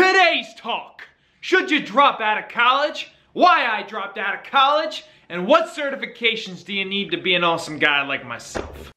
Today's talk: should you drop out of college? Why I dropped out of college? And what certifications do you need to be an awesome guy like myself?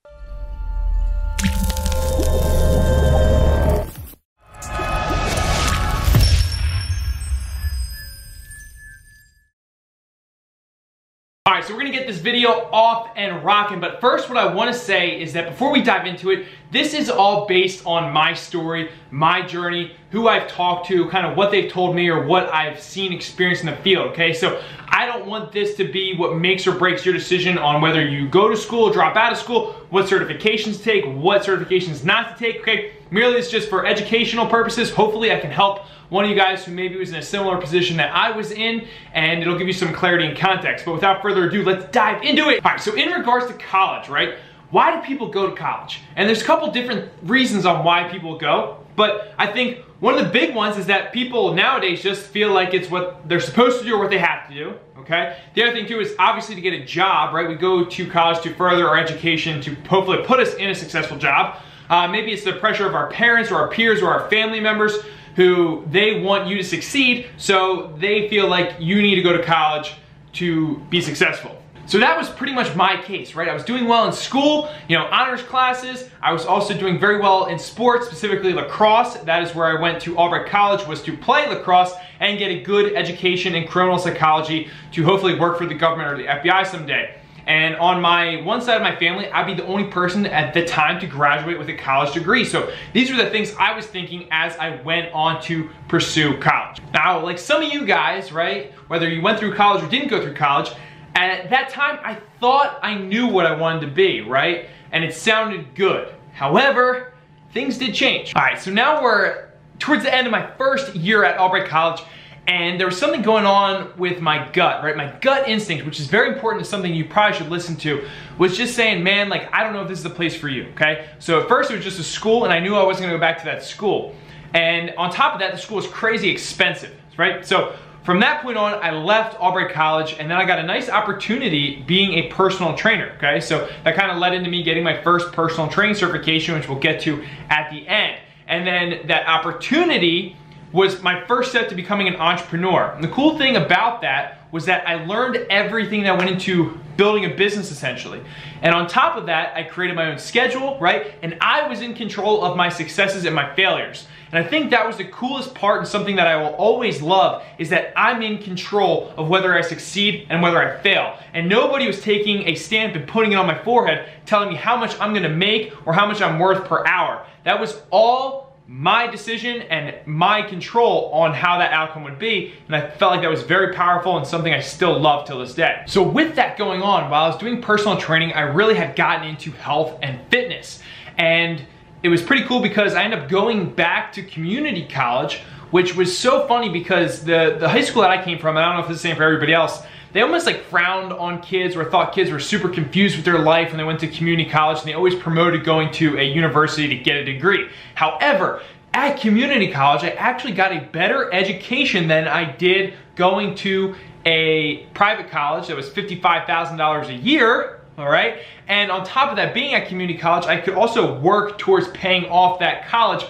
Alright, so we're gonna get this video off and rocking, but first what I wanna say is that before we dive into it, this is all based on my story, my journey, who I've talked to, kind of what they've told me or what I've seen, experienced in the field, okay? So I don't want this to be what makes or breaks your decision on whether you go to school, drop out of school, what certifications to take, what certifications not to take, okay? Merely it's just for educational purposes. Hopefully I can help one of you guys who maybe was in a similar position that I was in, and it'll give you some clarity and context. But without further ado, let's dive into it. All right, so in regards to college, right? Why do people go to college? And there's a couple different reasons on why people go, but I think one of the big ones is that people nowadays just feel like it's what they're supposed to do or what they have to do, okay? The other thing too is obviously to get a job, right? We go to college to further our education to hopefully put us in a successful job. Maybe it's the pressure of our parents or our peers or our family members who they want you to succeed, so they feel like you need to go to college to be successful. So that was pretty much my case, right? I was doing well in school, honors classes. I was also doing very well in sports, specifically lacrosse. That is where I went to Albright College, was to play lacrosse and get a good education in criminal psychology to hopefully work for the government or the FBI someday. And on my one side of my family, I'd be the only person at the time to graduate with a college degree. So these were the things I was thinking as I went on to pursue college. Now, like some of you guys, right, whether you went through college or didn't go through college, at that time I thought I knew what I wanted to be, right? And it sounded good. However, things did change. All right, so now we're towards the end of my first year at Albright College, and there was something going on with my gut, right? My gut instinct, which is very important, to something you probably should listen to, was just saying, man, like, I don't know if this is the place for you, okay? So at first it was just a school, and I knew I wasn't gonna go back to that school. And on top of that, the school was crazy expensive, right? So from that point on, I left Albright College, and then I got a nice opportunity being a personal trainer, okay? So that kind of led into me getting my first personal training certification, which we'll get to at the end. And then that opportunity was my first step to becoming an entrepreneur. And the cool thing about that was that I learned everything that went into building a business, essentially. And on top of that, I created my own schedule, right? And I was in control of my successes and my failures. And I think that was the coolest part, and something that I will always love, is that I'm in control of whether I succeed and whether I fail. And nobody was taking a stamp and putting it on my forehead telling me how much I'm gonna make or how much I'm worth per hour. That was all my decision and my control on how that outcome would be, and I felt like that was very powerful and something I still love till this day. So with that going on, while I was doing personal training, I really had gotten into health and fitness, and it was pretty cool because I ended up going back to community college, which was so funny because the high school that I came from, and I don't know if it's the same for everybody else, they almost like frowned on kids or thought kids were super confused with their life when they went to community college, and they always promoted going to a university to get a degree. However, at community college, I actually got a better education than I did going to a private college that was $55,000 a year, all right? And on top of that, being at community college, I could also work towards paying off that college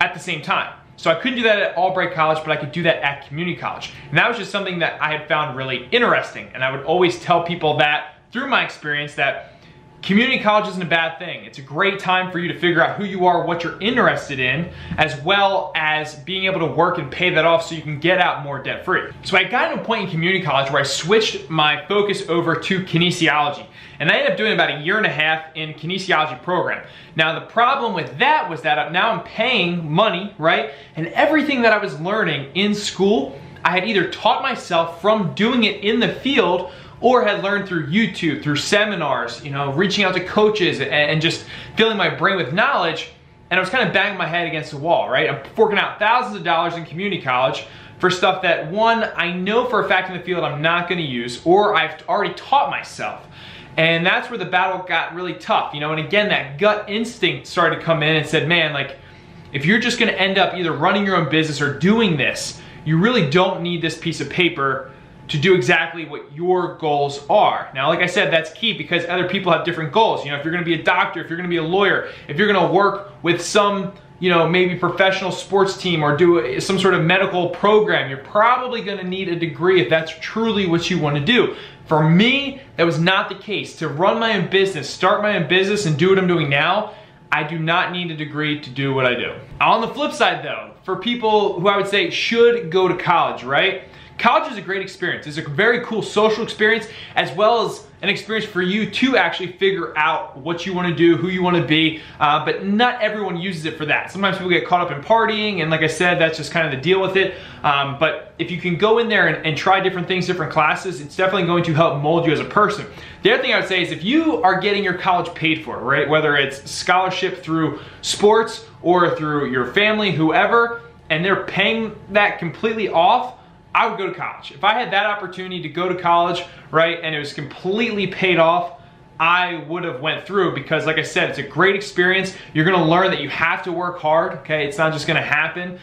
at the same time. So I couldn't do that at Albright College, but I could do that at community college. And that was just something that I had found really interesting. And I would always tell people that through my experience, that community college isn't a bad thing. It's a great time for you to figure out who you are, what you're interested in, as well as being able to work and pay that off so you can get out more debt free. So I got to a point in community college where I switched my focus over to kinesiology. And I ended up doing about 1.5 years in kinesiology program. Now the problem with that was that now I'm paying money, right? And everything that I was learning in school, I had either taught myself from doing it in the field, or had learned through YouTube, through seminars, reaching out to coaches and just filling my brain with knowledge. And I was kind of banging my head against the wall, right? I'm forking out thousands of dollars in community college for stuff that, one, I know for a fact in the field I'm not gonna use, or I've already taught myself. And that's where the battle got really tough, and again, that gut instinct started to come in and said, man, like, if you're just gonna end up either running your own business or doing this, you really don't need this piece of paper to do exactly what your goals are. Now, like I said, that's key because other people have different goals. If you're gonna be a doctor, if you're gonna be a lawyer, if you're gonna work with some you know, maybe professional sports team or do some sort of medical program, you're probably going to need a degree if that's truly what you want to do. For me, that was not the case. To run my own business, start my own business and do what I'm doing now, I do not need a degree to do what I do. On the flip side though, for people who I would say should go to college, right? College is a great experience. It's a very cool social experience, as well as an experience for you to actually figure out what you want to do, who you want to be, but not everyone uses it for that. Sometimes people get caught up in partying, and like I said, that's just kind of the deal with it. But if you can go in there and try different things, different classes, it's definitely going to help mold you as a person. The other thing I would say is if you are getting your college paid for, right, whether it's scholarship through sports or through your family, whoever, and they're paying that completely off, I would go to college. If I had that opportunity to go to college, right, and it was completely paid off, I would have went through, because like I said, it's a great experience. You're gonna learn that you have to work hard, okay? It's not just gonna happen.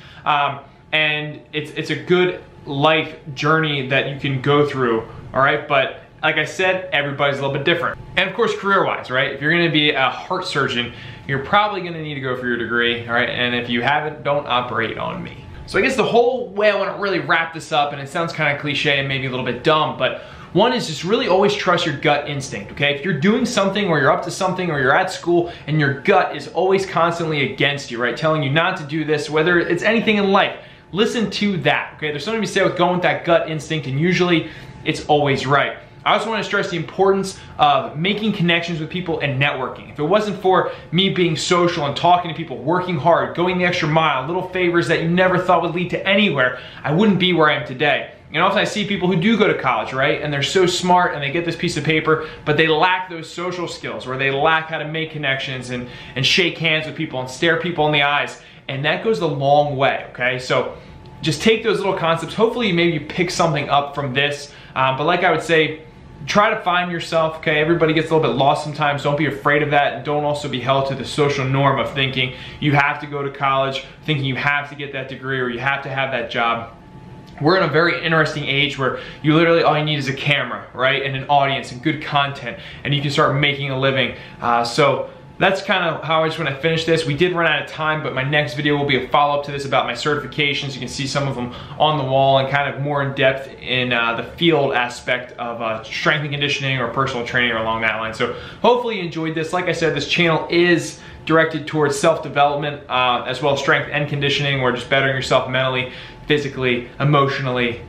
And it's a good life journey that you can go through, all right? But like I said, everybody's a little bit different. And of course, career-wise, right? If you're gonna be a heart surgeon, you're probably gonna need to go for your degree, all right? And if you haven't, don't operate on me. So I guess the whole way I want to really wrap this up, and it sounds kind of cliche and maybe a little bit dumb, but one is just really always trust your gut instinct, okay? If you're doing something or you're up to something or you're at school and your gut is always constantly against you, right? Telling you not to do this, whether it's anything in life, listen to that, okay? There's something to say with going with that gut instinct, and usually it's always right. I also want to stress the importance of making connections with people and networking. If it wasn't for me being social and talking to people, working hard, going the extra mile, little favors that you never thought would lead to anywhere, I wouldn't be where I am today. And often I see people who do go to college, right? And they're so smart and they get this piece of paper, but they lack those social skills, or they lack how to make connections and shake hands with people and stare people in the eyes. And that goes a long way, okay? So just take those little concepts. Hopefully you maybe pick something up from this. But like I would say, try to find yourself, okay? Everybody gets a little bit lost sometimes. Don't be afraid of that, and don't also be held to the social norm of thinking you have to go to college, thinking you have to get that degree or you have to have that job. We're in a very interesting age where you literally, all you need is a camera, right? And an audience and good content, and you can start making a living. So that's kind of how I just want to finish this. We did run out of time, but my next video will be a follow-up to this about my certifications. You can see some of them on the wall and kind of more in depth in the field aspect of strength and conditioning or personal training or along that line. So hopefully you enjoyed this. Like I said, this channel is directed towards self-development as well as strength and conditioning, or just bettering yourself mentally, physically, emotionally,